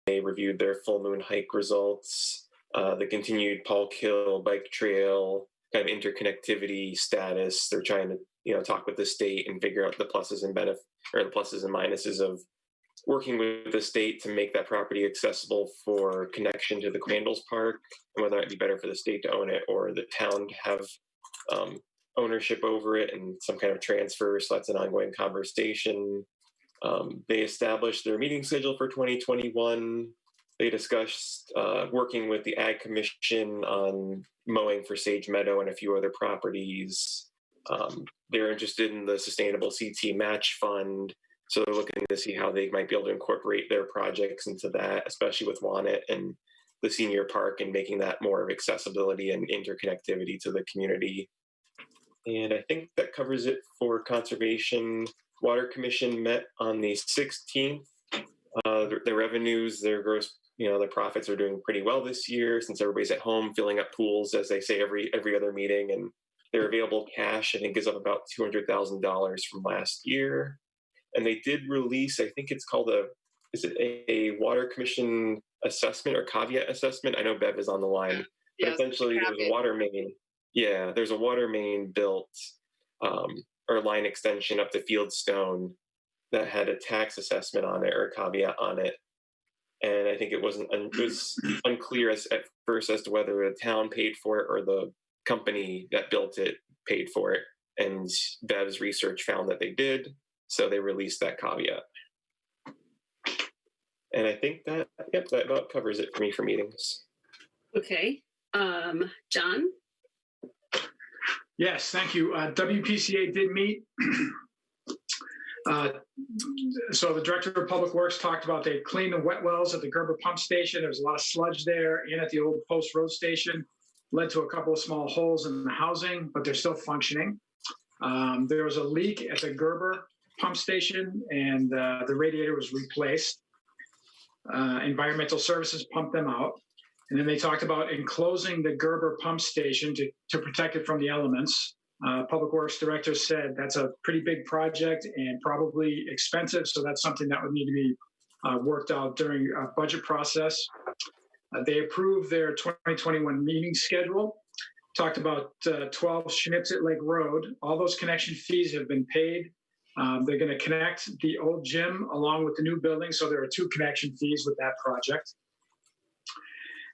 they reviewed their full moon hike results, the continued Polk Hill bike trail kind of interconnectivity status. They're trying to talk with the state and figure out the pluses and minuses of working with the state to make that property accessible for connection to the Crandalls Park, and whether it be better for the state to own it or the town to have ownership over it and some kind of transfer. So that's an ongoing conversation. They established their meeting schedule for 2021. They discussed working with the Ag Commission on mowing for Sage Meadow and a few other properties. They're interested in the Sustainable CT Match Fund. So they're looking to see how they might be able to incorporate their projects into that, especially with Wannet and the senior park, and making that more of accessibility and interconnectivity to the community. And I think that covers it for conservation. Water Commission met on the 16th. Their revenues, their gross, their profits are doing pretty well this year since everybody's at home filling up pools, as they say every other meeting. And their available cash, I think, is up about $200,000 from last year. And they did release, I think it's called a Water Commission assessment or caveat assessment? I know Bev is on the line, but essentially there's a water main. Yeah, there's a water main built or line extension up to Fieldstone that had a tax assessment on it or a caveat on it. And I think it was unclear at first as to whether the town paid for it or the company that built it paid for it. And Bev's research found that they did. So they released that caveat. And I think that about covers it for me for meetings. Okay. John? Yes, thank you. WPCA did meet. So the Director of Public Works talked about they cleaned the wet wells at the Gerber pump station. There was a lot of sludge there, and at the old Post Road station. Led to a couple of small holes in the housing, but they're still functioning. There was a leak at the Gerber pump station, and the radiator was replaced. Environmental Services pumped them out. And then they talked about enclosing the Gerber pump station to protect it from the elements. Public Works Director said that's a pretty big project and probably expensive, so that's something that would need to be worked out during a budget process. They approved their 2021 meeting schedule, talked about 12 Schnipsit Lake Road. All those connection fees have been paid. They're going to connect the old gym along with the new building, so there are 2 connection fees with that project.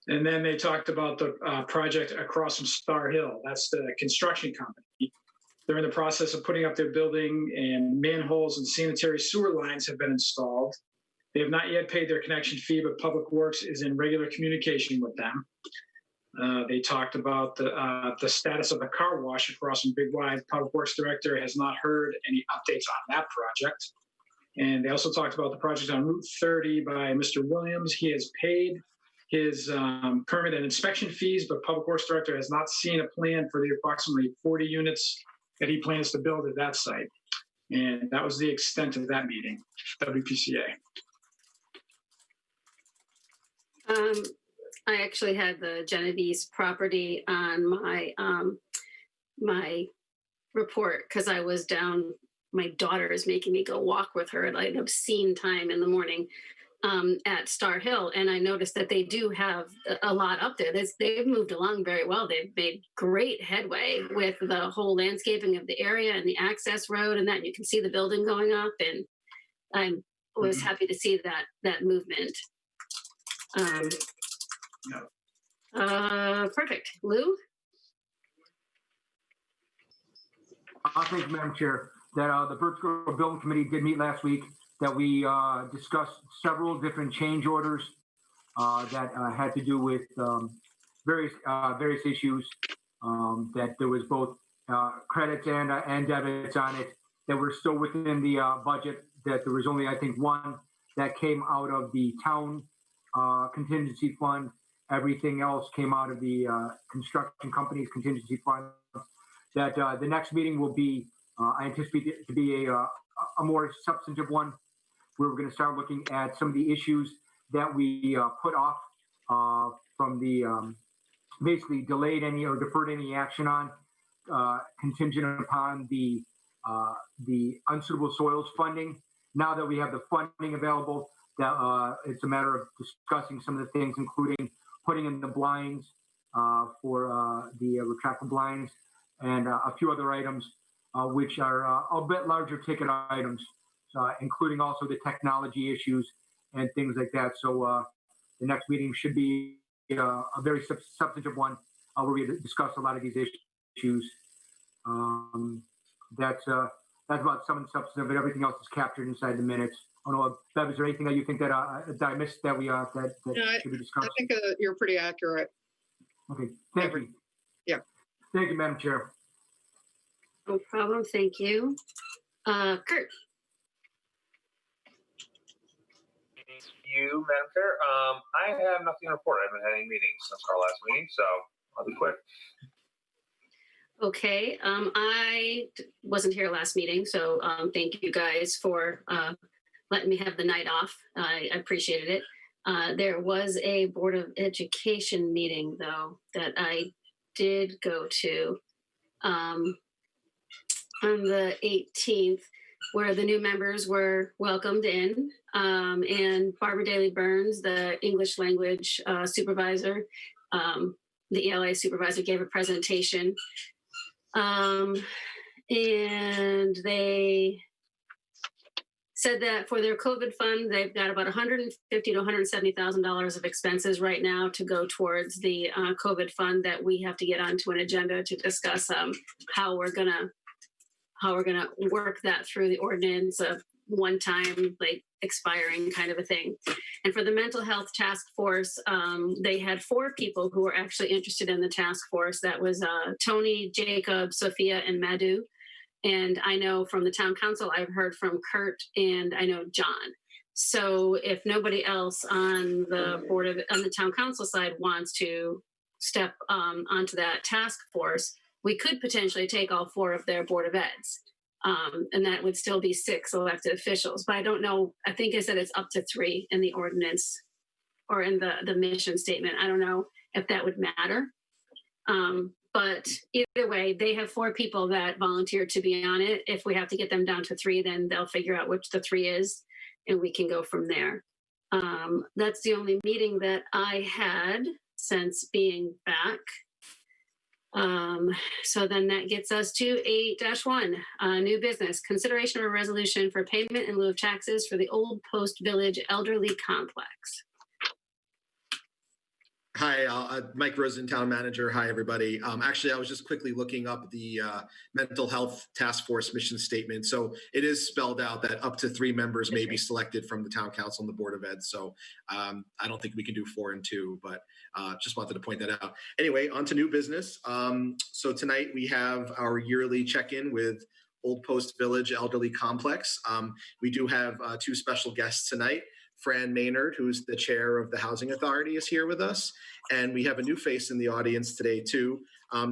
And then they talked about the project across from Star Hill. That's the construction company. They're in the process of putting up their building, and manholes and sanitary sewer lines have been installed. They have not yet paid their connection fee, but Public Works is in regular communication with them. They talked about the status of the car wash across from Big Y. Public Works Director has not heard any updates on that project. And they also talked about the project on Route 30 by Mr. Williams. He has paid his permit and inspection fees, but Public Works Director has not seen a plan for the approximately 40 units that he plans to build at that site. And that was the extent of that meeting, WPCA. I actually had the Genovese property on my my report because I was down. My daughter is making me go walk with her at like an obscene time in the morning at Star Hill, and I noticed that they do have a lot up there. They've moved along very well. They've made great headway with the whole landscaping of the area and the access road, and that you can see the building going up. And I was happy to see that movement. Perfect. Lou? Thank you, Madam Chair. That the Birch Grove Building Committee did meet last week, that we discussed several different change orders that had to do with various issues, that there was both credits and debits on it, that were still within the budget, that there was only, I think, one that came out of the town contingency fund. Everything else came out of the construction company's contingency fund. That the next meeting will be, I anticipate it to be a more substantive one, where we're going to start looking at some of the issues that we put off from the basically delayed any or deferred any action on, contingent upon the unsuitable soils funding. Now that we have the funding available, that it's a matter of discussing some of the things, including putting in the blinds for the retractable blinds and a few other items, which are a bit larger ticket items, including also the technology issues and things like that. So the next meeting should be a very substantive one where we discuss a lot of these issues. That's about some of the substance of it. Everything else is captured inside the minutes. I don't know, Bev, is there anything that you think that I missed that should be discussed? I think you're pretty accurate. Okay, thank you. Yeah. Thank you, Madam Chair. No problem. Thank you. Kurt. Thank you, Madam Chair. I have nothing to report. I haven't had any meetings since our last meeting, so I'll be quick. Okay. I wasn't here last meeting, so thank you guys for letting me have the night off. I appreciated it. There was a Board of Education meeting, though, that I did go to on the 18th, where the new members were welcomed in, and Barbara Daly Burns, the English language supervisor, the ELA supervisor, gave a presentation, and they said that for their COVID fund, they've got about $150,000 to $170,000 of expenses right now to go towards the COVID fund that we have to get onto an agenda to discuss how we're gonna work that through the ordinance of one time, like expiring kind of a thing. And for the mental health task force, they had 4 people who were actually interested in the task force. That was Tony, Jacob, Sophia, and Madhu. And I know from the town council, I've heard from Kurt, and I know John. So if nobody else on the town council side wants to step onto that task force, we could potentially take all 4 of their Board of Eds. And that would still be 6 elected officials. But I don't know, I think I said it's up to 3 in the ordinance or in the mission statement. I don't know if that would matter. But either way, they have 4 people that volunteered to be on it. If we have to get them down to 3, then they'll figure out which the 3 is, and we can go from there. That's the only meeting that I had since being back. So then that gets us to 8-1, new business. Consideration of a resolution for payment in lieu of taxes for the Old Post Village Elderly Complex. Hi, Mike Rosen, Town Manager. Hi, everybody. Actually, I was just quickly looking up the Mental Health Task Force mission statement. So it is spelled out that up to 3 members may be selected from the Town Council and the Board of Ed. So I don't think we can do 4 and 2, but just wanted to point that out. Anyway, on to new business. So tonight we have our yearly check-in with Old Post Village Elderly Complex. We do have 2 special guests tonight. Fran Maynard, who's the chair of the Housing Authority, is here with us. And we have a new face in the audience today, too.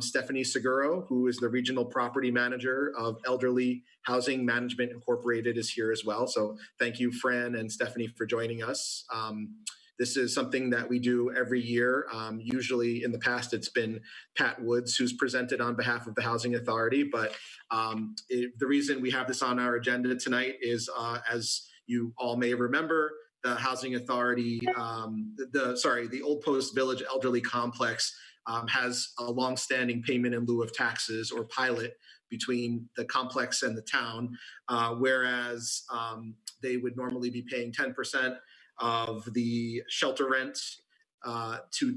Stephanie Seguro, who is the regional property manager of Elderly Housing Management Incorporated, is here as well. So thank you, Fran and Stephanie, for joining us. This is something that we do every year. Usually in the past, it's been Pat Woods who's presented on behalf of the Housing Authority. But the reason we have this on our agenda tonight is, as you all may remember, the Housing Authority, the Old Post Village Elderly Complex has a longstanding payment in lieu of taxes or pilot between the complex and the town, whereas they would normally be paying 10% of the shelter rent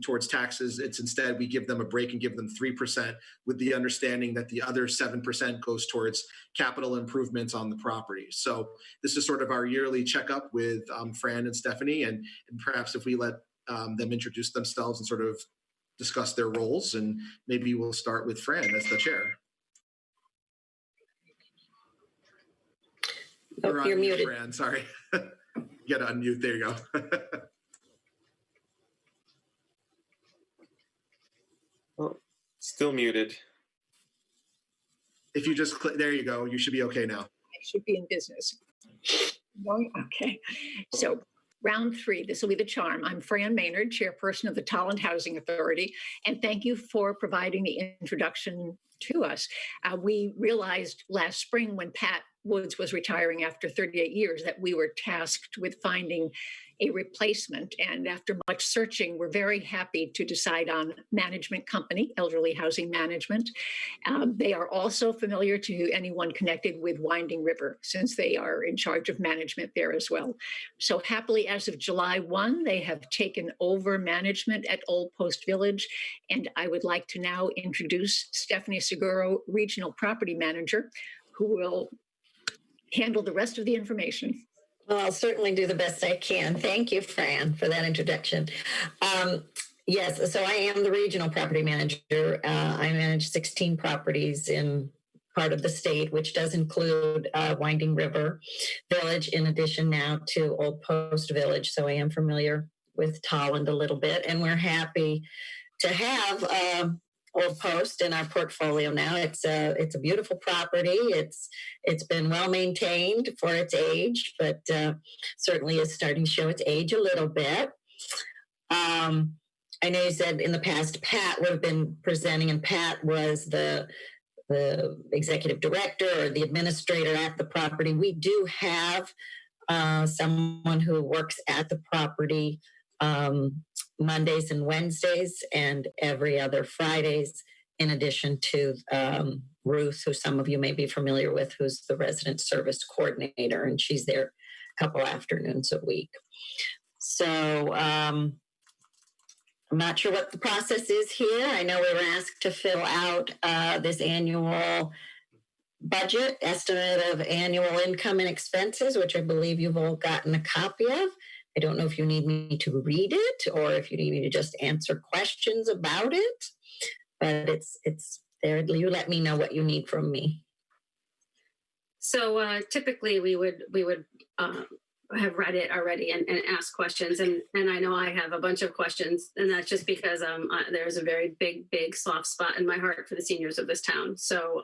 towards taxes. It's instead we give them a break and give them 3% with the understanding that the other 7% goes towards capital improvements on the property. So this is sort of our yearly checkup with Fran and Stephanie, and perhaps if we let them introduce themselves and sort of discuss their roles, and maybe we'll start with Fran as the chair. Oh, you're muted. Fran, sorry. You got to unmute. There you go. Oh, still muted. If you just click, there you go. You should be okay now. I should be in business. Okay. So round 3, this will be the charm. I'm Fran Maynard, chairperson of the Tolland Housing Authority, and thank you for providing the introduction to us. We realized last spring when Pat Woods was retiring after 38 years, that we were tasked with finding a replacement. And after much searching, we're very happy to decide on management company, Elderly Housing Management. They are also familiar to anyone connected with Winding River, since they are in charge of management there as well. So happily, as of July 1, they have taken over management at Old Post Village. And I would like to now introduce Stephanie Seguro, Regional Property Manager, who will handle the rest of the information. Well, I'll certainly do the best I can. Thank you, Fran, for that introduction. Yes, so I am the regional property manager. I manage 16 properties in part of the state, which does include Winding River Village, in addition now to Old Post Village. So I am familiar with Tolland a little bit, and we're happy to have Old Post in our portfolio now. It's a beautiful property. It's been well maintained for its age, but certainly is starting to show its age a little bit. I know you said in the past Pat would have been presenting, and Pat was the executive director or the administrator at the property. We do have someone who works at the property Mondays and Wednesdays and every other Fridays, in addition to Ruth, who some of you may be familiar with, who's the resident service coordinator, and she's there a couple afternoons a week. So I'm not sure what the process is here. I know we were asked to fill out this annual budget, estimate of annual income and expenses, which I believe you've all gotten a copy of. I don't know if you need me to read it or if you need me to just answer questions about it, but it's there. You let me know what you need from me. So typically we would have read it already and ask questions, and I know I have a bunch of questions, and that's just because there's a very big soft spot in my heart for the seniors of this town. So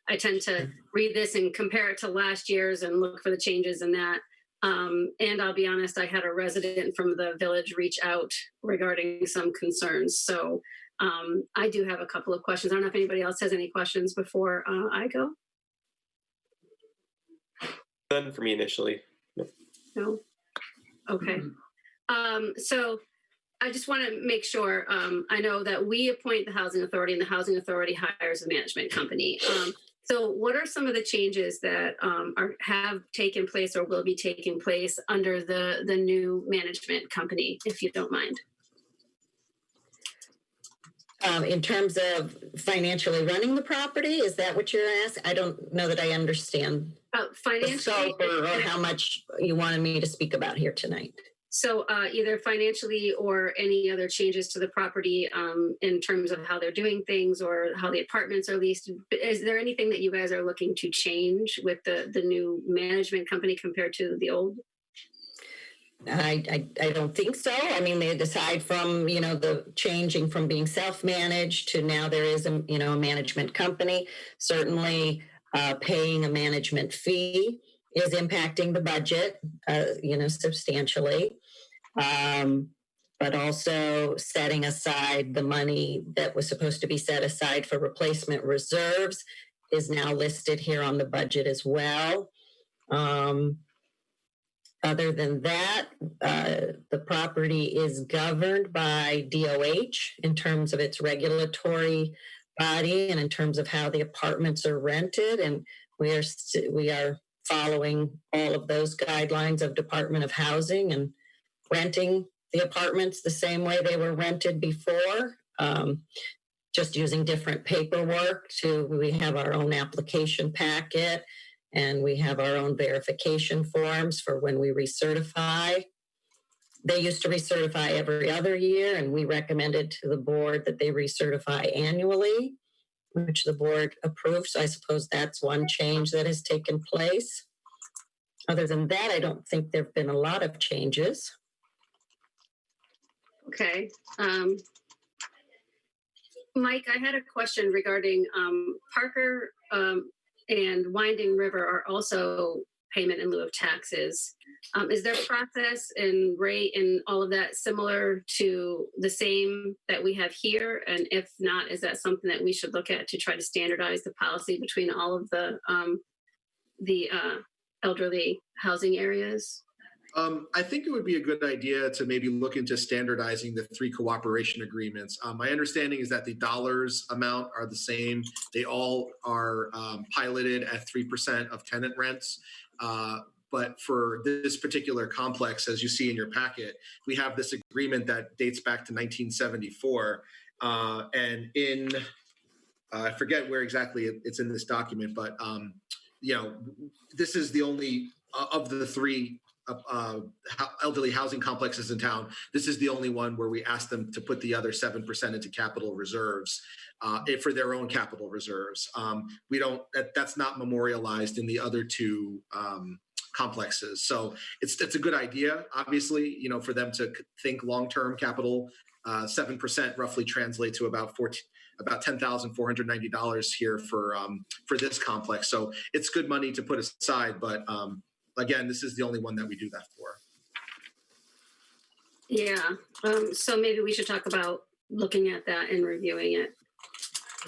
I tend to read this and compare it to last year's and look for the changes in that. And I'll be honest, I had a resident from the village reach out regarding some concerns. So I do have a couple of questions. I don't know if anybody else has any questions before I go. None for me initially. No? Okay. So I just want to make sure, I know that we appoint the housing authority and the housing authority hires a management company. So what are some of the changes that have taken place or will be taking place under the new management company, if you don't mind? In terms of financially running the property, is that what you're asking? I don't know that I understand Financially, the scope or how much you wanted me to speak about here tonight. So either financially or any other changes to the property in terms of how they're doing things or how the apartments are leased. Is there anything that you guys are looking to change with the new management company compared to the old? I don't think so. I mean, aside from, the changing from being self-managed to now there is a management company, certainly paying a management fee is impacting the budget, substantially. But also setting aside the money that was supposed to be set aside for replacement reserves is now listed here on the budget as well. Other than that, the property is governed by DOH in terms of its regulatory body and in terms of how the apartments are rented. And we are following all of those guidelines of Department of Housing and renting the apartments the same way they were rented before, just using different paperwork. We have our own application packet and we have our own verification forms for when we recertify. They used to recertify every other year, and we recommended to the board that they recertify annually, which the board approved. So I suppose that's one change that has taken place. Other than that, I don't think there have been a lot of changes. Okay. Mike, I had a question regarding Parker and Winding River are also payment in lieu of taxes. Is their process and rate and all of that similar to the same that we have here? And if not, is that something that we should look at to try to standardize the policy between all of the the elderly housing areas? I think it would be a good idea to maybe look into standardizing the 3 cooperation agreements. My understanding is that the dollars amount are the same. They all are piloted at 3% of tenant rents. But for this particular complex, as you see in your packet, we have this agreement that dates back to 1974. And in, I forget where exactly it's in this document, but this is the only of the 3 elderly housing complexes in town. This is the only one where we asked them to put the other 7% into capital reserves for their own capital reserves. We don't. That's not memorialized in the other 2 complexes. So it's a good idea, obviously, for them to think long-term capital. 7% roughly translates to about $10,490 here for this complex. So it's good money to put aside, but again, this is the only one that we do that for. Yeah. So maybe we should talk about looking at that and reviewing it.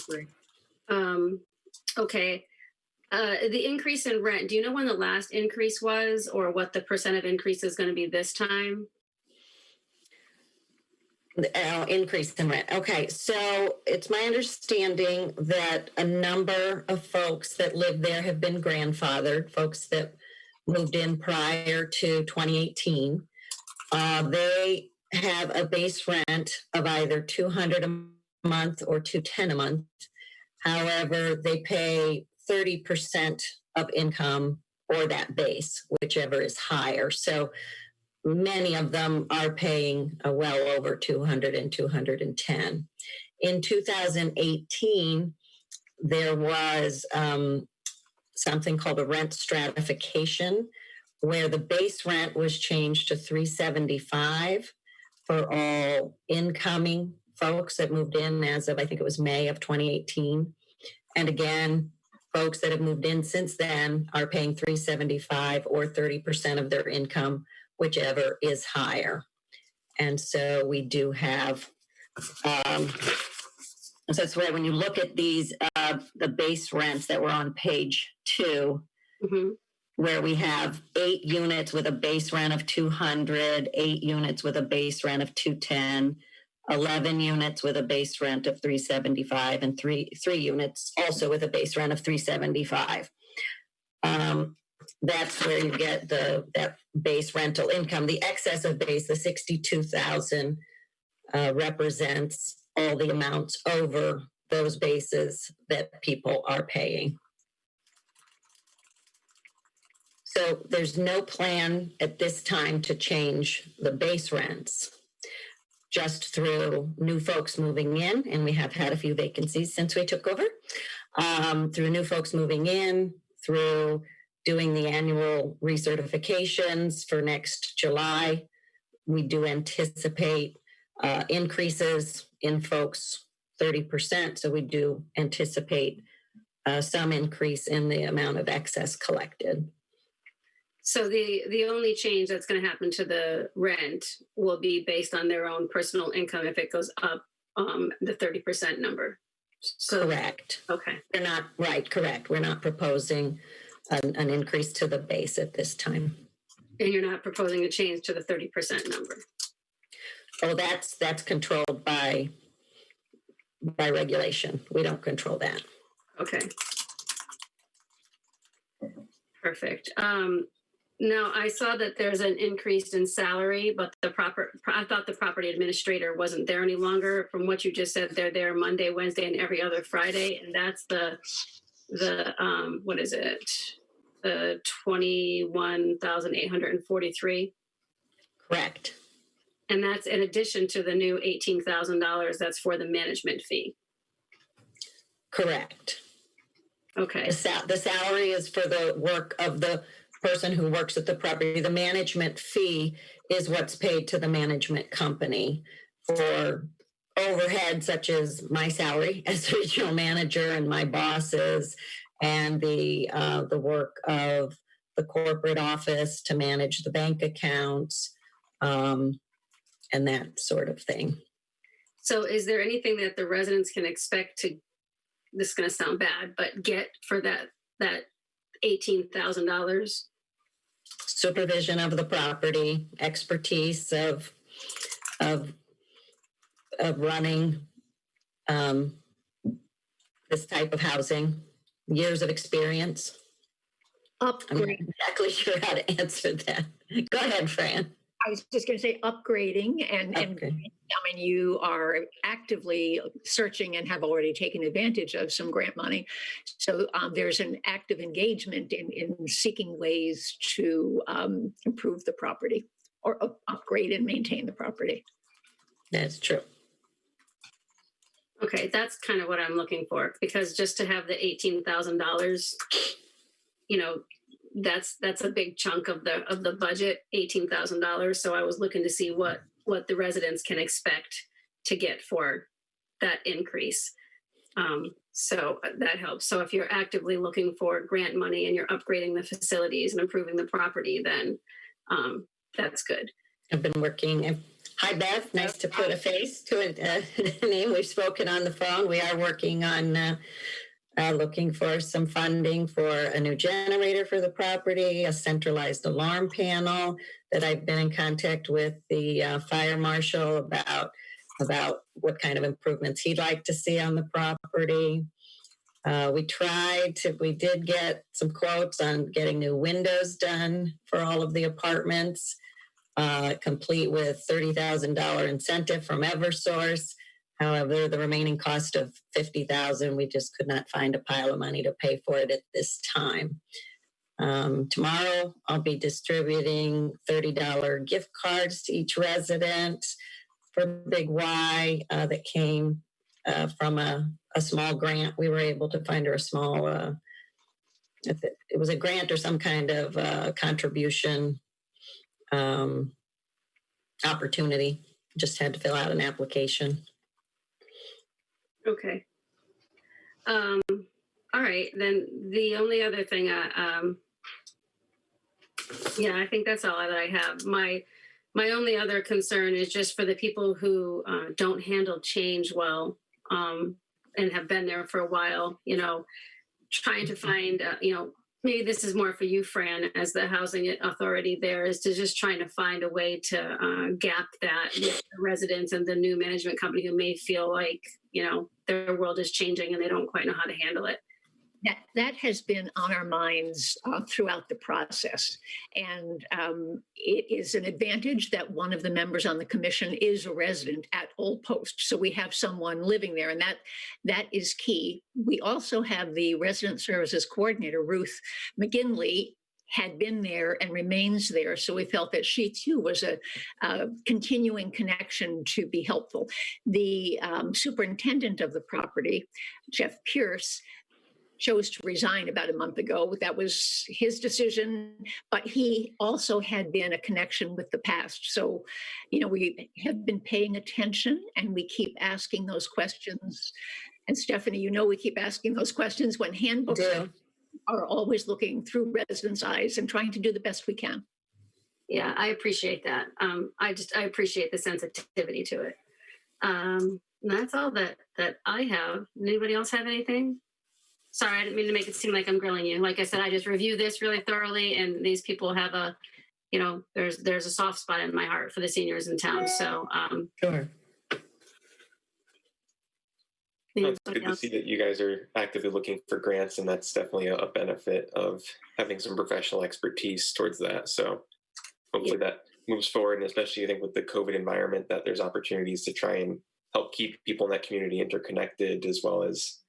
Agree. Okay. The increase in rent, do you know when the last increase was or what the percent of increase is going to be this time? Increase in rent. Okay, so it's my understanding that a number of folks that live there have been grandfathered, folks that moved in prior to 2018. They have a base rent of either $200 a month or $210 a month. However, they pay 30% of income or that base, whichever is higher. So many of them are paying well over 200 and 210. In 2018, there was something called a rent stratification, where the base rent was changed to $375 for all incoming folks that moved in as of, I think it was May of 2018. And again, folks that have moved in since then are paying $375 or 30% of their income, whichever is higher. And so we do have, so that's why when you look at these, the base rents that were on page 2, Mm-hmm. where we have 8 units with a base rent of 200, 8 units with a base rent of 210, 11 units with a base rent of 375, and three units also with a base rent of 375. That's where you get that base rental income. The excess of base, the 62,000, represents all the amounts over those bases that people are paying. So there's no plan at this time to change the base rents, just through new folks moving in, and we have had a few vacancies since we took over, through new folks moving in, through doing the annual recertifications for next July. We do anticipate increases in folks 30%, so we do anticipate some increase in the amount of excess collected. So the only change that's going to happen to the rent will be based on their own personal income if it goes up the 30% number. So, correct. Okay. They're not right. Correct. We're not proposing an increase to the base at this time. And you're not proposing a change to the 30% number. Oh, that's controlled by regulation. We don't control that. Okay. Perfect. Now I saw that there's an increase in salary, but I thought the property administrator wasn't there any longer. From what you just said, they're there Monday, Wednesday, and every other Friday, and that's the what is it? The 21,843. Correct. And that's in addition to the new $18,000 that's for the management fee. Correct. Okay. The salary is for the work of the person who works at the property. The management fee is what's paid to the management company for overhead, such as my salary as regional manager and my bosses, and the work of the corporate office to manage the bank accounts, and that sort of thing. So is there anything that the residents can expect to, this is going to sound bad, but get for that $18,000. Supervision of the property, expertise of running this type of housing, years of experience. I'm not Upgrade. exactly sure how to answer that. Go ahead, Fran. I was just going to say upgrading, and Okay. I mean, you are actively searching and have already taken advantage of some grant money. So there's an active engagement in seeking ways to improve the property or upgrade and maintain the property. That's true. Okay, that's kind of what I'm looking for, because just to have the $18,000, you know, that's a big chunk of the budget, $18,000. So I was looking to see what the residents can expect to get for that increase. So that helps. So if you're actively looking for grant money and you're upgrading the facilities and improving the property, then that's good. I've been working. Hi, Beth. Nice to put a face to a name. We've spoken on the phone. We are working on looking for some funding for a new generator for the property, a centralized alarm panel that I've been in contact with the fire marshal about what kind of improvements he'd like to see on the property. We did get some quotes on getting new windows done for all of the apartments. Complete with $30,000 incentive from Eversource. However, the remaining cost of $50,000, we just could not find a pile of money to pay for it at this time. Tomorrow, I'll be distributing $30 gift cards to each resident for Big Y that came from a small grant. We were able to find her a small, it was a grant or some kind of contribution opportunity. Just had to fill out an application. Okay. All right. Then the only other thing, I think that's all that I have. My only other concern is just for the people who don't handle change well and have been there for a while, you know, trying to find, maybe this is more for you, Fran, as the housing authority there, is to just trying to find a way to gap that with the residents and the new management company who may feel like, you know, their world is changing and they don't quite know how to handle it. That has been on our minds throughout the process. And it is an advantage that one of the members on the commission is a resident at Old Post. So we have someone living there, and that is key. We also have the resident services coordinator, Ruth McGinley, had been there and remains there. So we felt that she too was a continuing connection to be helpful. The superintendent of the property, Jeff Pierce, chose to resign about a month ago. That was his decision, but he also had been a connection with the past. So, you know, we have been paying attention and we keep asking those questions. And Stephanie, you know, we keep asking those questions when handbooks are always looking through residents' eyes and trying to do the best we can. Yeah, I appreciate that. I appreciate the sensitivity to it. That's all that I have. Anybody else have anything? Sorry, I didn't mean to make it seem like I'm grilling you. Like I said, I just reviewed this really thoroughly, and these people have there's a soft spot in my heart for the seniors in town. So, Sure. It's good to see that you guys are actively looking for grants, and that's definitely a benefit of having some professional expertise towards that. So hopefully that moves forward, and especially I think with the COVID environment, that there's opportunities to try and help keep people in that community interconnected, as well as,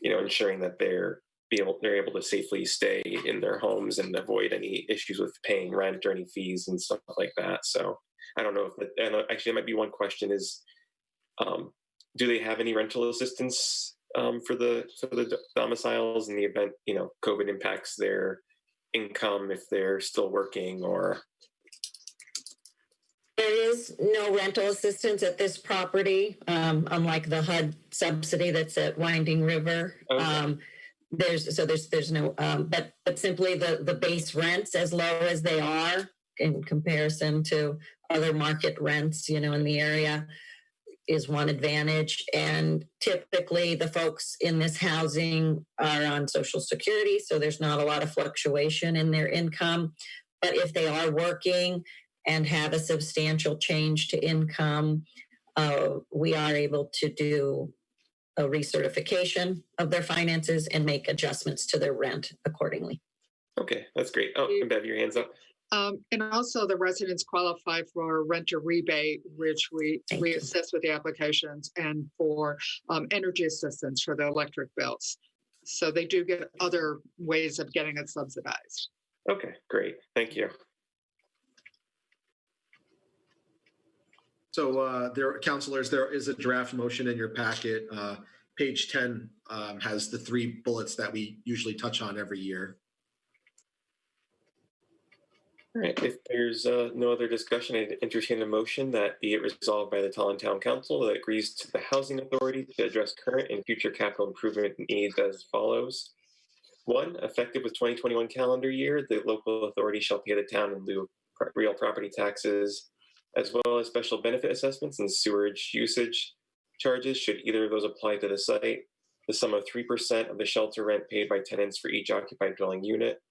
you know, ensuring that they're able to safely stay in their homes and avoid any issues with paying rent or any fees and stuff like that. So I don't know and actually, it might be one question is, do they have any rental assistance for the domiciles in the event, you know, COVID impacts their income if they're still working? Or there is no rental assistance at this property, unlike the HUD subsidy that's at Winding River. Okay. There's no, but simply the base rents, as low as they are in comparison to other market rents, you know, in the area, is one advantage. And typically the folks in this housing are on Social Security, so there's not a lot of fluctuation in their income. But if they are working and have a substantial change to income, we are able to do a recertification of their finances and make adjustments to their rent accordingly. Okay, that's great. Oh, and Bev, your hands up. And also the residents qualify for renter rebate, which we assist with the applications, and for energy assistance for the electric bills. So they do get other ways of getting it subsidized. Okay, great. Thank you. So councilors, there is a draft motion in your packet. Page 10 has the 3 bullets that we usually touch on every year. All right, if there's no other discussion, I'd entertain a motion that be it resolved by the Tolland Town Council that agrees to the Housing Authority to address current and future capital improvement needs as follows. 1, effective with 2021 calendar year, the local authority shall pay the town in lieu of real property taxes, as well as special benefit assessments and sewerage usage charges should either of those apply to the site, the sum of 3% of the shelter rent paid by tenants for each occupied dwelling unit.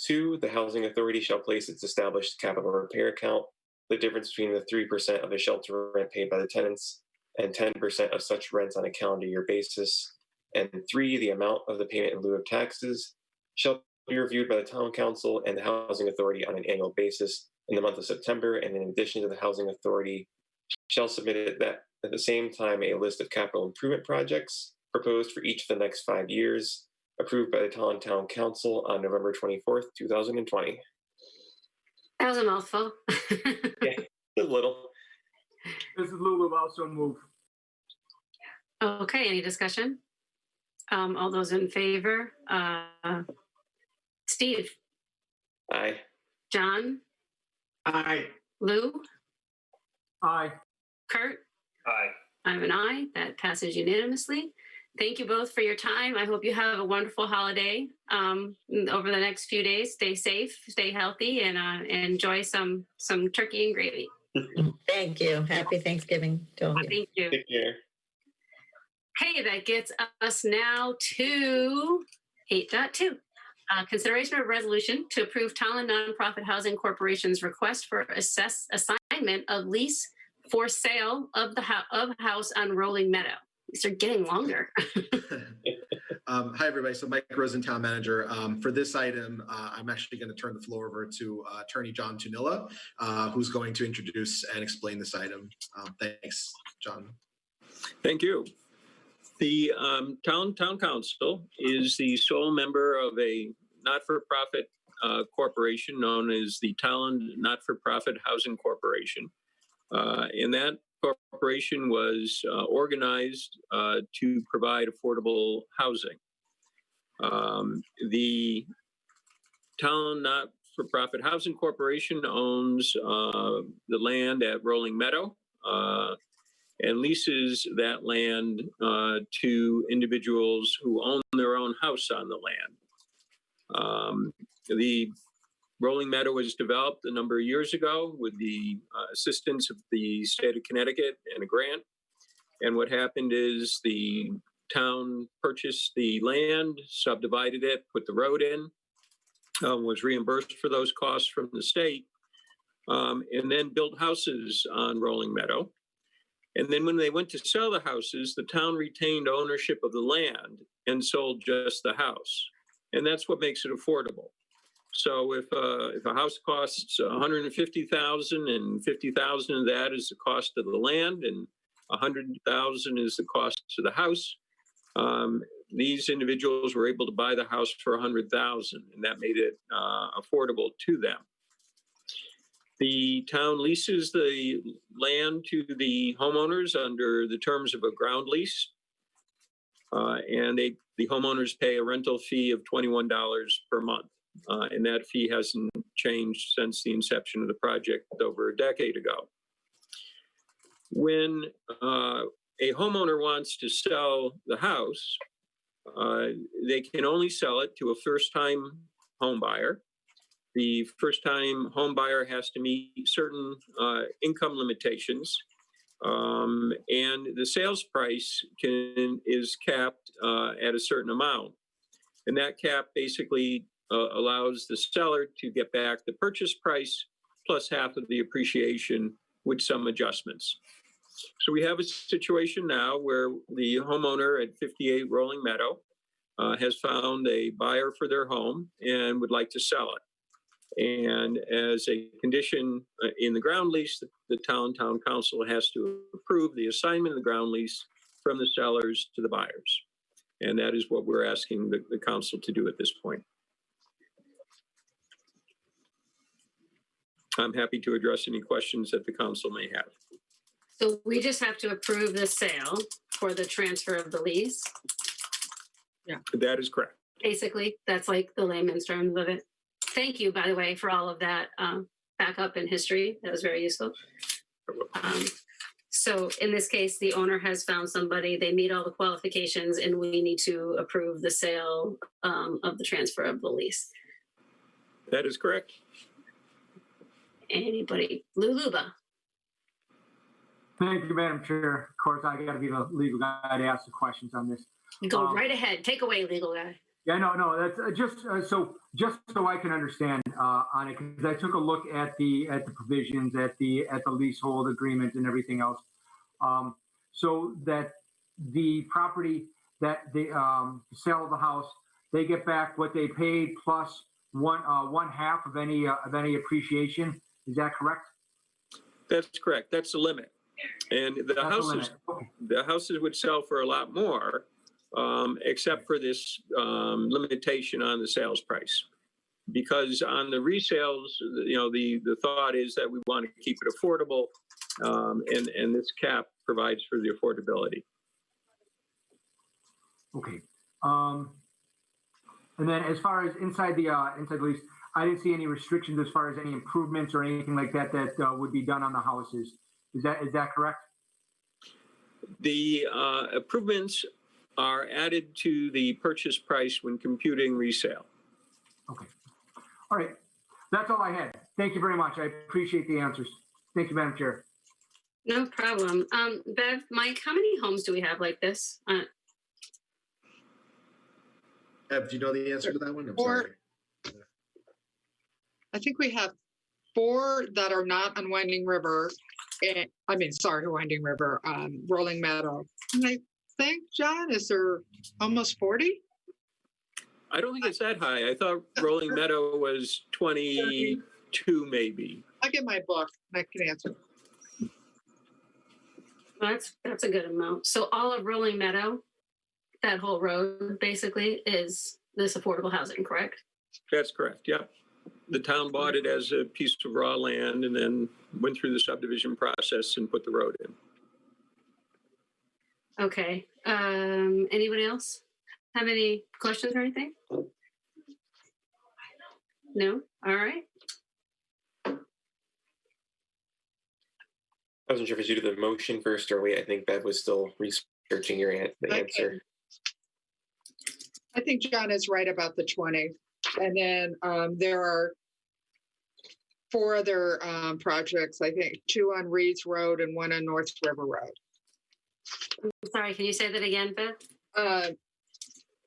2, the housing authority shall place its established capital repair account, the difference between the 3% of the shelter rent paid by the tenants and 10% of such rents on a calendar year basis. And 3, the amount of the payment in lieu of taxes shall be reviewed by the town council and the housing authority on an annual basis in the month of September. And in addition to the housing authority shall submit at the same time a list of capital improvement projects proposed for each of the next 5 years, approved by the Tolland Town Council on November 24th, 2020. That was a mouthful. Yeah, a little. This is Lulu, also move. Okay, any discussion? All those in favor? Steve? Aye. John? Aye. Lou? Aye. Kurt? Aye. I'm an aye. That passes unanimously. Thank you both for your time. I hope you have a wonderful holiday over the next few days. Stay safe, stay healthy, and enjoy some turkey and gravy. Thank you. Happy Thanksgiving to all of you. Thank you. Take care. Okay, that gets us now to 8.2. Consideration of resolution to approve Tolland Nonprofit Housing Corporation's request for assignment of lease for sale of the house on Rolling Meadow. These are getting longer. Hi, everybody. So Mike Rosen, Town Manager. For this item, I'm actually going to turn the floor over to Attorney John Tunilla, who's going to introduce and explain this item. Thanks, John. Thank you. The Town Council is the sole member of a not-for-profit corporation known as the Tolland Not-for-Profit Housing Corporation. And that corporation was organized to provide affordable housing. The Tolland Not-for-Profit Housing Corporation owns the land at Rolling Meadow and leases that land to individuals who own their own house on the land. The Rolling Meadow was developed a number of years ago with the assistance of the state of Connecticut and a grant. And what happened is the town purchased the land, subdivided it, put the road in, was reimbursed for those costs from the state, and then built houses on Rolling Meadow. And then when they went to sell the houses, the town retained ownership of the land and sold just the house. And that's what makes it affordable. So if a house costs $150,000 and $50,000 of that is the cost of the land and $100,000 is the cost of the house, these individuals were able to buy the house for $100,000, and that made it affordable to them. The town leases the land to the homeowners under the terms of a ground lease, and the homeowners pay a rental fee of $21 per month. And that fee hasn't changed since the inception of the project over a decade ago. When a homeowner wants to sell the house, they can only sell it to a first-time home buyer. The first-time home buyer has to meet certain income limitations. and the sales price is capped at a certain amount. And that cap basically allows the seller to get back the purchase price plus half of the appreciation with some adjustments. So we have a situation now where the homeowner at 58 Rolling Meadow has found a buyer for their home and would like to sell it. And as a condition in the ground lease, the town council has to approve the assignment of the ground lease from the sellers to the buyers. And that is what we're asking the council to do at this point. I'm happy to address any questions that the council may have. So we just have to approve the sale for the transfer of the lease. That is correct. Basically, that's like the layman's terms of it. Thank you, by the way, for all of that backup in history. That was very useful. So in this case, the owner has found somebody, they meet all the qualifications, and we need to approve the sale of the transfer of the lease. That is correct. Anybody? Luluba. Thank you, Madam Chair. Of course, I got to be the legal guy to ask the questions on this. Go right ahead. Take away, legal guy. Yeah, no, that's just so I can understand on it, because I took a look at the provisions at the leasehold agreement and everything else, so that the property that the sale of the house, they get back what they paid plus one half of any appreciation. Is that correct? That's correct. That's the limit. And the houses would sell for a lot more, except for this limitation on the sales price. Because on the resales, the thought is that we want to keep it affordable, and this cap provides for the affordability. Okay. And then as far as inside the lease, I didn't see any restrictions as far as any improvements or anything like that would be done on the houses. Is that correct? The improvements are added to the purchase price when computing resale. Okay. All right. That's all I had. Thank you very much. I appreciate the answers. Thank you, Madam Chair. No problem. Bev, Mike, how many homes do we have like this? Ev, do you know the answer to that one? I'm Four. sorry. I think we have 4 that are not on Winding River. Winding River, Rolling Meadow. And I think, John, is there almost 40? I don't think it's that high. I thought Rolling Meadow was 22, maybe. I'll get my book and I can answer. Well, that's a good amount. So all of Rolling Meadow, that whole road basically is this affordable housing, correct? That's correct. Yeah. The town bought it as a piece of raw land and then went through the subdivision process and put the road in. Okay. Anybody else have any questions or anything? No? All right. I wasn't sure if you do the motion first or wait. I think Bev was still researching the answer. I think John is right about the 20. And then there are 4 other projects, I think 2 on Reed's Road and 1 on North River Road. I'm sorry, can you say that again, Beth?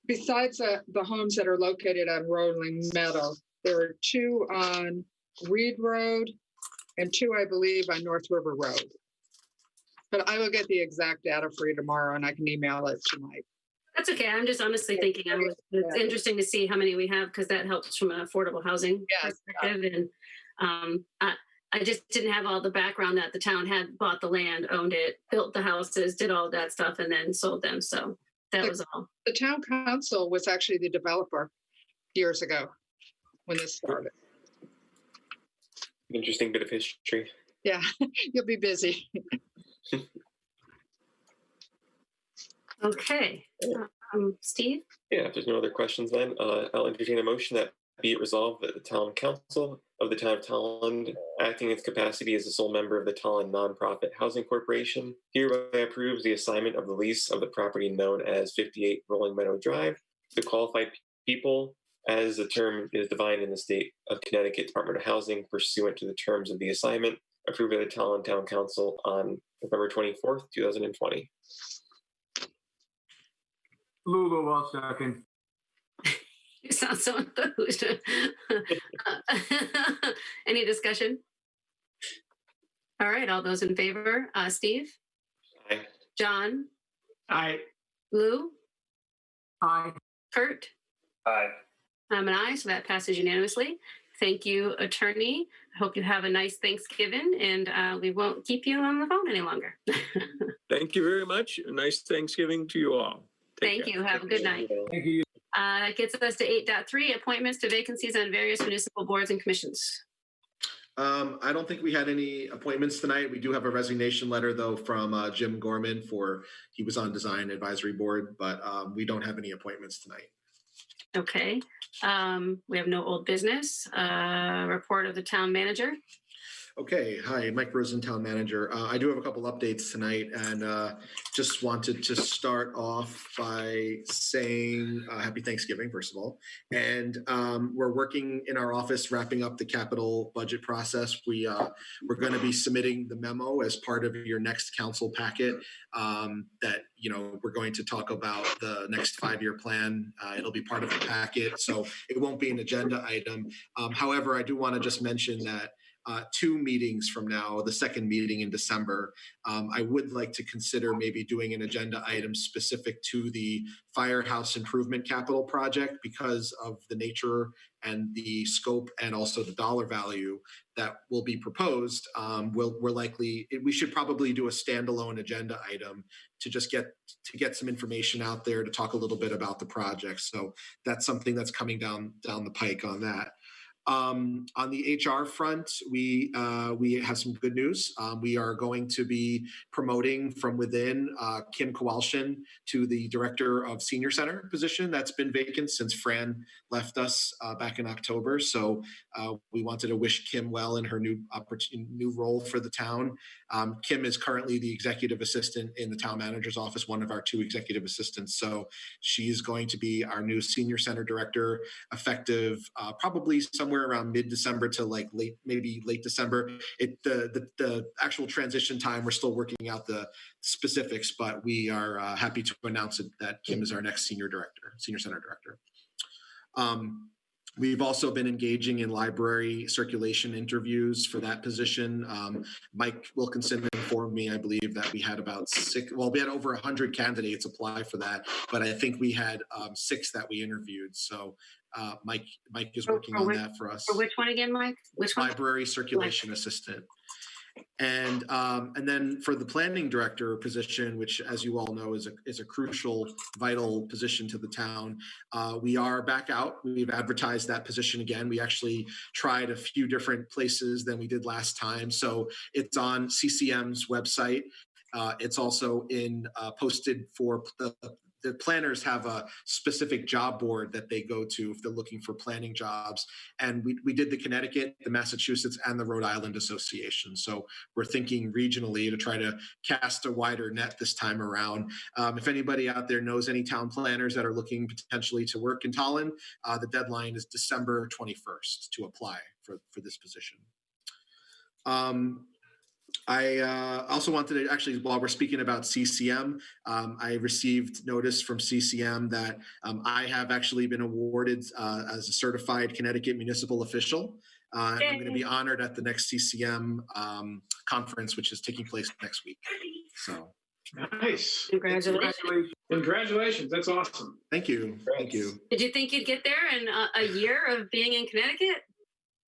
Besides the homes that are located on Rolling Meadow, there are 2 on Reed Road and 2, I believe, on North River Road. But I will get the exact data for you tomorrow and I can email it to Mike. That's okay. I'm just honestly thinking it's interesting to see how many we have because that helps from an affordable housing perspective. And I just didn't have all the background that the town had bought the land, owned it, built the houses, did all that stuff, and then sold them. So that was all. The town council was actually the developer years ago when this started. Interesting bit of history. Yeah, you'll be busy. Okay. Steve? Yeah, if there's no other questions then, I'll entertain a motion that be it resolved that the town council of the town of Tolland, acting in its capacity as the sole member of the Tolland Nonprofit Housing Corporation, hereby approves the assignment of the lease of the property known as 58 Rolling Meadow Drive to qualified people as the term is defined in the state of Connecticut Department of Housing pursuant to the terms of the assignment approved by the Tolland Town Council on November 24th, 2020. Lulu, I'll second. You sound so enthused. Any discussion? All right, all those in favor, Steve? Aye. John? Aye. Lou? Aye. Kurt? Aye. I'm an aye, so that passes unanimously. Thank you, attorney. I hope you have a nice Thanksgiving, and we won't keep you on the phone any longer. Thank you very much. A nice Thanksgiving to you all. Thank you. Have a good night. Thank you. That gets us to 8.3, appointments to vacancies on various municipal boards and commissions. I don't think we had any appointments tonight. We do have a resignation letter though from Jim Gorman he was on Design Advisory Board, but we don't have any appointments tonight. Okay. We have no old business. Report of the town manager. Okay, hi, Mike Rosen, Town Manager. I do have a couple updates tonight, and just wanted to start off by saying Happy Thanksgiving, first of all. And we're working in our office, wrapping up the capital budget process. We're going to be submitting the memo as part of your next council packet. That we're going to talk about the next 5-year plan. It'll be part of the packet, so it won't be an agenda item. However, I do want to just mention that 2 meetings from now, the second meeting in December, I would like to consider maybe doing an agenda item specific to the firehouse improvement capital project because of the nature and the scope and also the dollar value that will be proposed. We should probably do a standalone agenda item to just get some information out there to talk a little bit about the project. So that's something that's coming down the pike on that. On the HR front, we have some good news. We are going to be promoting from within Kim Kowalshin to the Director of Senior Center position that's been vacant since Fran left us back in October. So we wanted to wish Kim well in her new role for the town. Kim is currently the executive assistant in the town manager's office, one of our 2 executive assistants. So she's going to be our new Senior Center Director, effective probably somewhere around mid-December to late December. The actual transition time, we're still working out the specifics, but we are happy to announce that Kim is our next Senior Center Director. We've also been engaging in library circulation interviews for that position. Mike Wilkinson informed me, I believe, that we had we had over 100 candidates apply for that, but I think we had 6 that we interviewed. So Mike is working on that for us. For which one again, Mike? Which one? Library circulation assistant. And then for the planning director position, which, as you all know, is a crucial, vital position to the town, we are back out. We've advertised that position again. We actually tried a few different places than we did last time. So it's on CCM's website. It's also posted for the planners have a specific job board that they go to if they're looking for planning jobs. And we did the Connecticut, the Massachusetts, and the Rhode Island Association. So we're thinking regionally to try to cast a wider net this time around. If anybody out there knows any town planners that are looking potentially to work in Tolland, the deadline is December 21st to apply for this position. I also wanted to actually, while we're speaking about CCM, I received notice from CCM that I have actually been awarded as a certified Connecticut municipal official. I'm going to be honored at the next CCM conference, which is taking place next week. So Nice. Congratulations. That's awesome. Thank you. Thank you. Did you think you'd get there in a year of being in Connecticut?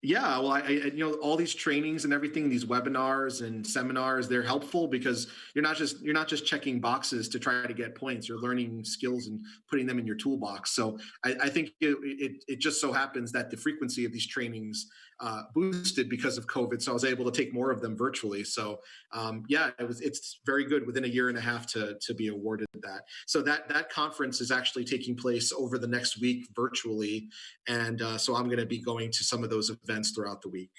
Yeah, well, I all these trainings and everything, these webinars and seminars, they're helpful because you're not just checking boxes to try to get points. You're learning skills and putting them in your toolbox. So I think it just so happens that the frequency of these trainings boosted because of COVID. So I was able to take more of them virtually. So it's very good within a year and a half to be awarded that. So that conference is actually taking place over the next week virtually. And so I'm going to be going to some of those events throughout the week.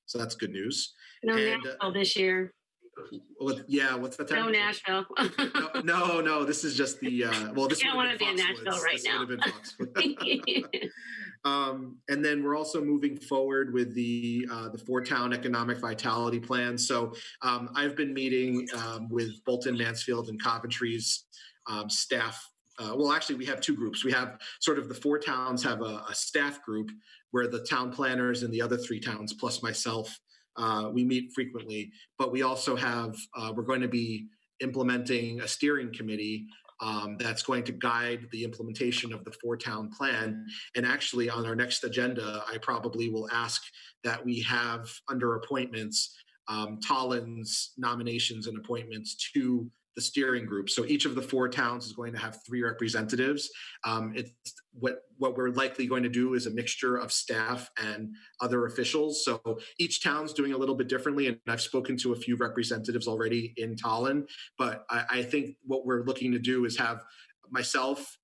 So that's good news. No Nashville this year. What's that? No Nashville. no. This is just the. Well, this you don't want to be in Nashville right now. And then we're also moving forward with the four-town economic vitality plan. So I've been meeting with Bolton, Mansfield, and Coventry's staff. Well, actually, we have two groups. We have sort of the four towns have a staff group where the town planners and the other three towns, plus myself, we meet frequently. But we also have, we're going to be implementing a steering committee that's going to guide the implementation of the four-town plan. And actually, on our next agenda, I probably will ask that we have under appointments Tolland's nominations and appointments to the steering group. So each of the four towns is going to have 3 representatives. It's what we're likely going to do is a mixture of staff and other officials. So each town's doing a little bit differently, and I've spoken to a few representatives already in Tolland. But I think what we're looking to do is have myself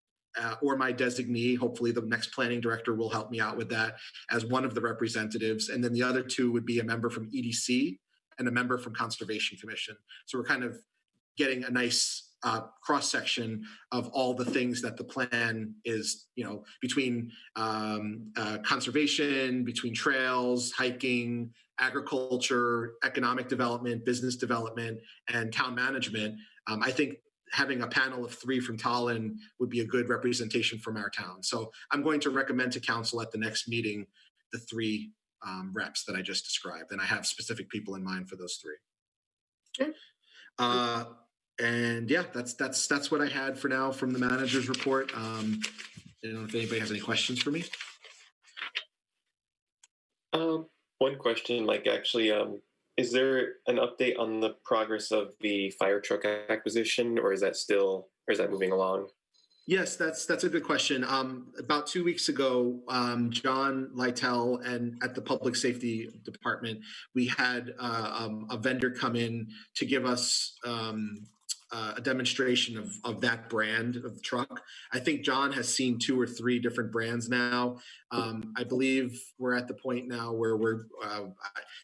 or my designee, hopefully the next planning director will help me out with that, as one of the representatives. And then the other 2 would be a member from EDC and a member from Conservation Commission. So we're kind of getting a nice cross-section of all the things that the plan is, between conservation, between trails, hiking, agriculture, economic development, business development, and town management. I think having a panel of 3 from Tolland would be a good representation from our town. So I'm going to recommend to council at the next meeting the 3 reps that I just described, and I have specific people in mind for those 3. And yeah, that's what I had for now from the manager's report. I don't know if anybody has any questions for me. One question, Mike, actually, is there an update on the progress of the fire truck acquisition, or is that moving along? Yes, that's a good question. About 2 weeks ago, John Lytle and at the Public Safety Department, we had a vendor come in to give us a demonstration of that brand of truck. I think John has seen 2 or 3 different brands now. I believe we're at the point now where we're,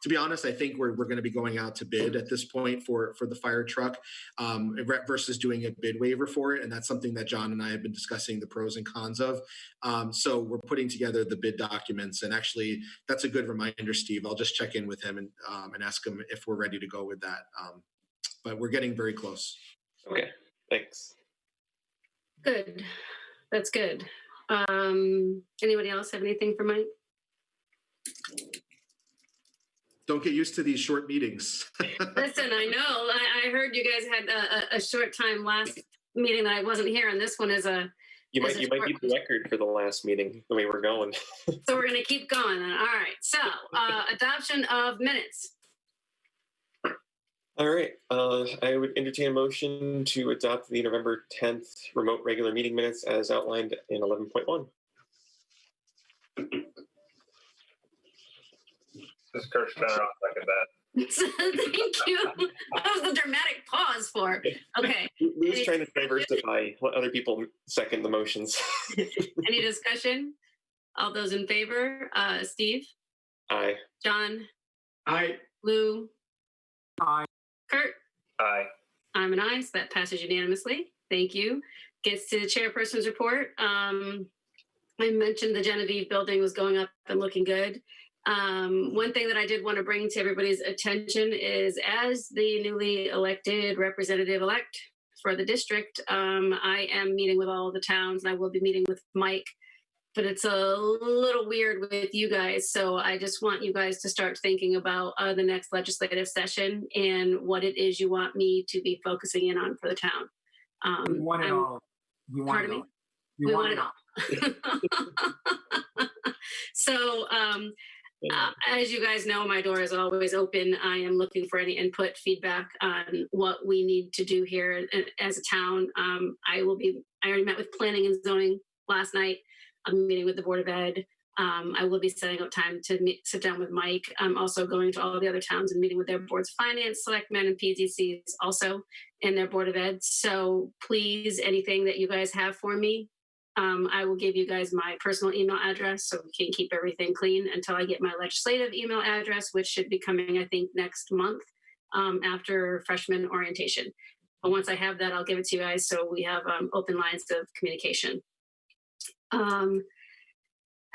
to be honest, I think we're going to be going out to bid at this point for the fire truck versus doing a bid waiver for it. And that's something that John and I have been discussing the pros and cons of. So we're putting together the bid documents. And actually, that's a good reminder, Steve. I'll just check in with him and ask him if we're ready to go with that. But we're getting very close. Okay, thanks. Good. That's good. Anybody else have anything for Mike? Don't get used to these short meetings. Listen, I know. I heard you guys had a short time last meeting that I wasn't here, and this one is a. You might beat the record for the last meeting, the way we're going. So we're going to keep going. All right. So adoption of minutes. All right. I would entertain a motion to adopt the November 10th remote regular meeting minutes as outlined in 11.1. This is Kirsten. I'll second that. Thank you. That was the dramatic pause for. Okay. Lou's trying to diversify, let other people second the motions. Any discussion? All those in favor? Steve? Aye. John? Aye. Lou? Aye. Kurt? Aye. I'm an aye, so that passes unanimously. Thank you. Gets to the chairperson's report. I mentioned the Genevieve building was going up and looking good. One thing that I did want to bring to everybody's attention is, as the newly elected representative-elect for the district, I am meeting with all of the towns, and I will be meeting with Mike, but it's a little weird with you guys. So I just want you guys to start thinking about the next legislative session and what it is you want me to be focusing in on for the town. You want it all. You want Pardon it me? all. We want it all. So as you guys know, my door is always open. I am looking for any input, feedback on what we need to do here as a town. I already met with planning and zoning last night. I'm meeting with the Board of Ed. I will be setting up time to sit down with Mike. I'm also going to all the other towns and meeting with their boards of finance, selectmen, and PZCs also in their Board of Ed. So please, anything that you guys have for me, I will give you guys my personal email address so we can keep everything clean until I get my legislative email address, which should be coming, I think, next month after freshman orientation. But once I have that, I'll give it to you guys so we have open lines of communication.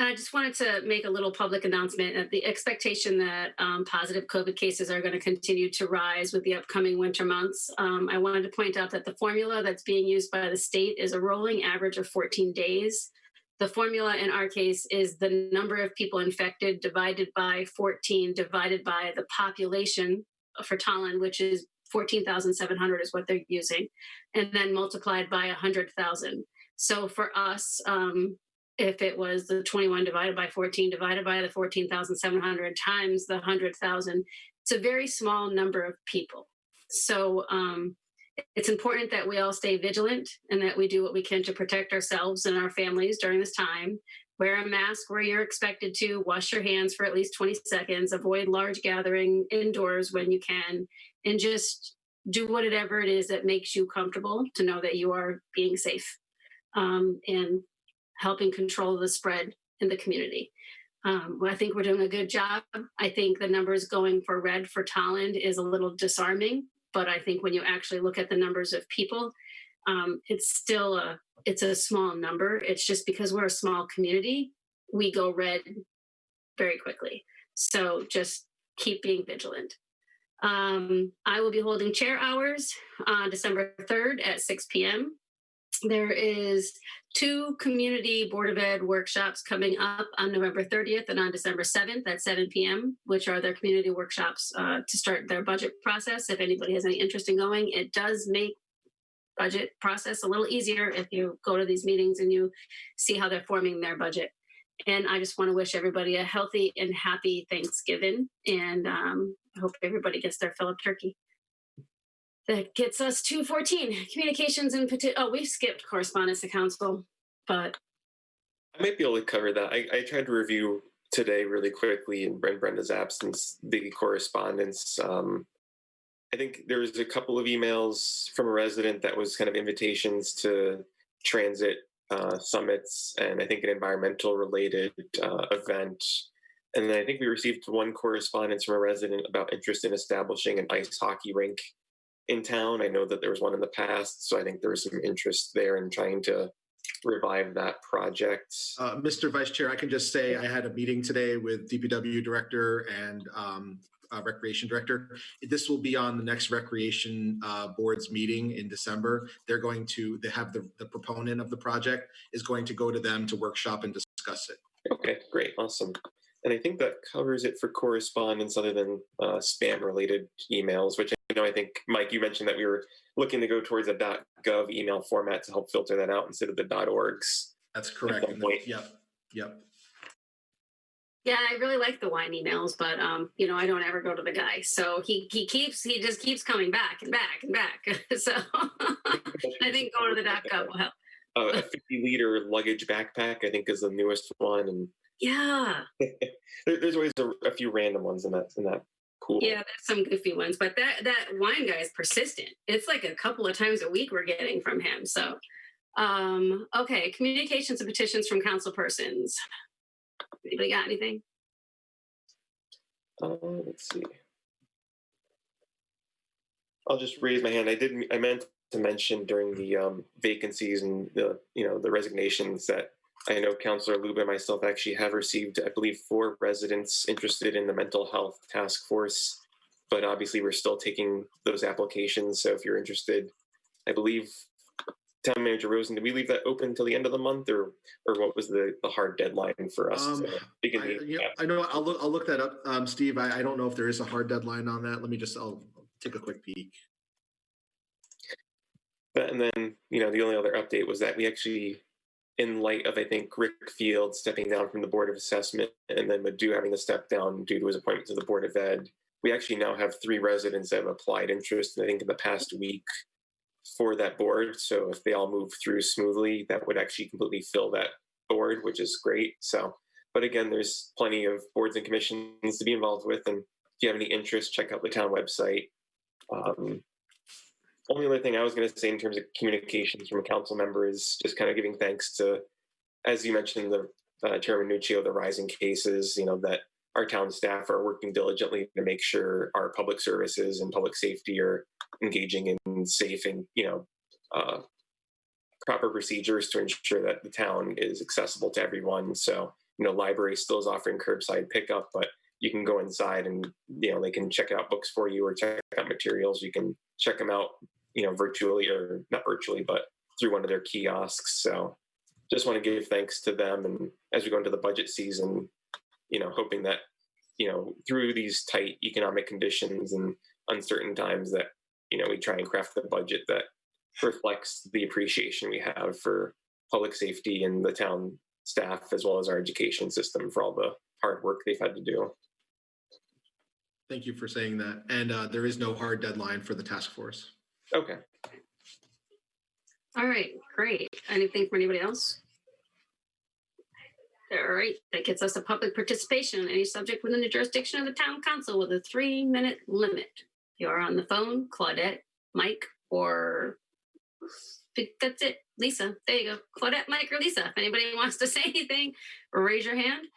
I just wanted to make a little public announcement at the expectation that positive COVID cases are going to continue to rise with the upcoming winter months. I wanted to point out that the formula that's being used by the state is a rolling average of 14 days. The formula in our case is the number of people infected divided by 14 divided by the population for Tolland, which is 14,700 is what they're using, and then multiplied by 100,000. So for us, if it was the 21 divided by 14 divided by the 14,700 times the 100,000, it's a very small number of people. So it's important that we all stay vigilant and that we do what we can to protect ourselves and our families during this time. Wear a mask where you're expected to, wash your hands for at least 20 seconds, avoid large gathering indoors when you can, and just do whatever it is that makes you comfortable to know that you are being safe and helping control the spread in the community. Well, I think we're doing a good job. I think the numbers going for red for Tolland is a little disarming, but I think when you actually look at the numbers of people, it's still it's a small number. It's just because we're a small community, we go red very quickly. So just keep being vigilant. I will be holding chair hours on December 3rd at 6 p.m. There is 2 community Board of Ed workshops coming up on November 30th and on December 7th at 7 p.m., which are their community workshops to start their budget process. If anybody has any interest in going, it does make budget process a little easier if you go to these meetings and you see how they're forming their budget. And I just want to wish everybody a healthy and happy Thanksgiving. And I hope everybody gets their fill of turkey. That gets us to 14, communications and we skipped correspondence to council, but. I might be able to cover that. I tried to review today really quickly in Brenda's absence, the correspondence. I think there was a couple of emails from a resident that was kind of invitations to transit summits and I think an environmental related event. And then I think we received one correspondence from a resident about interest in establishing an ice hockey rink in town. I know that there was one in the past, so I think there was some interest there in trying to revive that project. Mr. Vice Chair, I can just say I had a meeting today with DPW Director and Recreation Director. This will be on the next Recreation Board's meeting in December. They have the proponent of the project is going to go to them to workshop and discuss it. Okay, great, awesome. And I think that covers it for correspondence other than spam-related emails, which I think, Mike, you mentioned that we were looking to go towards a .gov email format to help filter that out instead of the .orgs. That's correct. Yep. Yeah, I really like the wine emails, but I don't ever go to the guy, so he just keeps coming back and back and back. So I think going to the .gov will help. A 50-liter luggage backpack, I think, is the newest one, and yeah, there's always a few random ones in that pool. Yeah, there's some goofy ones, but that wine guy is persistent. It's like a couple of times a week we're getting from him. So, okay, communications and petitions from council persons. Anybody got anything? Let's see. I'll just raise my hand. I meant to mention during the vacancies and the resignations that I know Councilor Luba and myself actually have received, I believe, 4 residents interested in the mental health task force, but obviously we're still taking those applications. So if you're interested, I believe, Town Manager Rosen, did we leave that open until the end of the month, or what was the hard deadline for us? I know I'll look that up, Steve. I don't know if there is a hard deadline on that. I'll take a quick peek. And then, the only other update was that we actually, in light of, I think, Rick Field stepping down from the Board of Assessment and then Madhu having to step down due to his appointment to the Board of Ed, we actually now have 3 residents that have applied interest, I think, in the past week for that board. So if they all move through smoothly, that would actually completely fill that board, which is great. So, but again, there's plenty of boards and commissions to be involved with. And if you have any interest, check out the town website. Only other thing I was going to say in terms of communications from a council member is just kind of giving thanks to, as you mentioned, the Chairman Nuccio, the rising cases, that our town staff are working diligently to make sure our public services and public safety are engaging in safe and, proper procedures to ensure that the town is accessible to everyone. So library still is offering curbside pickup, but you can go inside and, they can check out books for you or check out materials. You can check them out, virtually, or not virtually, but through one of their kiosks. So just want to give thanks to them. And as we go into the budget season, hoping that, through these tight economic conditions and uncertain times that, we try and craft the budget that reflects the appreciation we have for public safety and the town staff, as well as our education system, for all the hard work they've had to do. Thank you for saying that. And there is no hard deadline for the task force. Okay. All right, great. Anything from anybody else? All right, that gets us to public participation on any subject within the jurisdiction of the town council with a 3-minute limit. If you are on the phone, Claudette, Mike, or that's it, Lisa. There you go. Claudette, Mike, or Lisa. If anybody wants to say anything, raise your hand.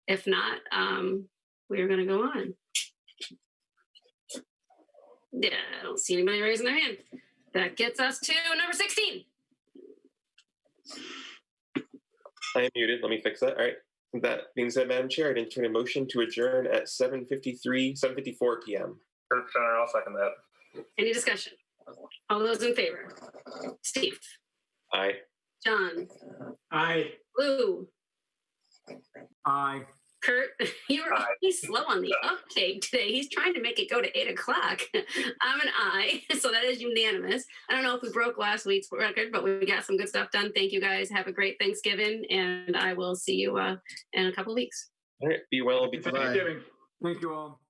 If not, we are going to go on. Yeah, I don't see anybody raising their hand. That gets us to number 16. I am muted. Let me fix that. All right. That being said, Madam Chair, I'd entertain a motion to adjourn at 7:54 p.m. I'll second that. Any discussion? All those in favor? Steve. Aye. John. Aye. Lou. Aye. Kurt, he's slow on the uptake today. He's trying to make it go to 8 o'clock. I'm an aye, so that is unanimous. I don't know if we broke last week's record, but we got some good stuff done. Thank you guys. Have a great Thanksgiving, and I will see you in a couple of weeks. All right. Be well. Be Thanksgiving. Thank you all.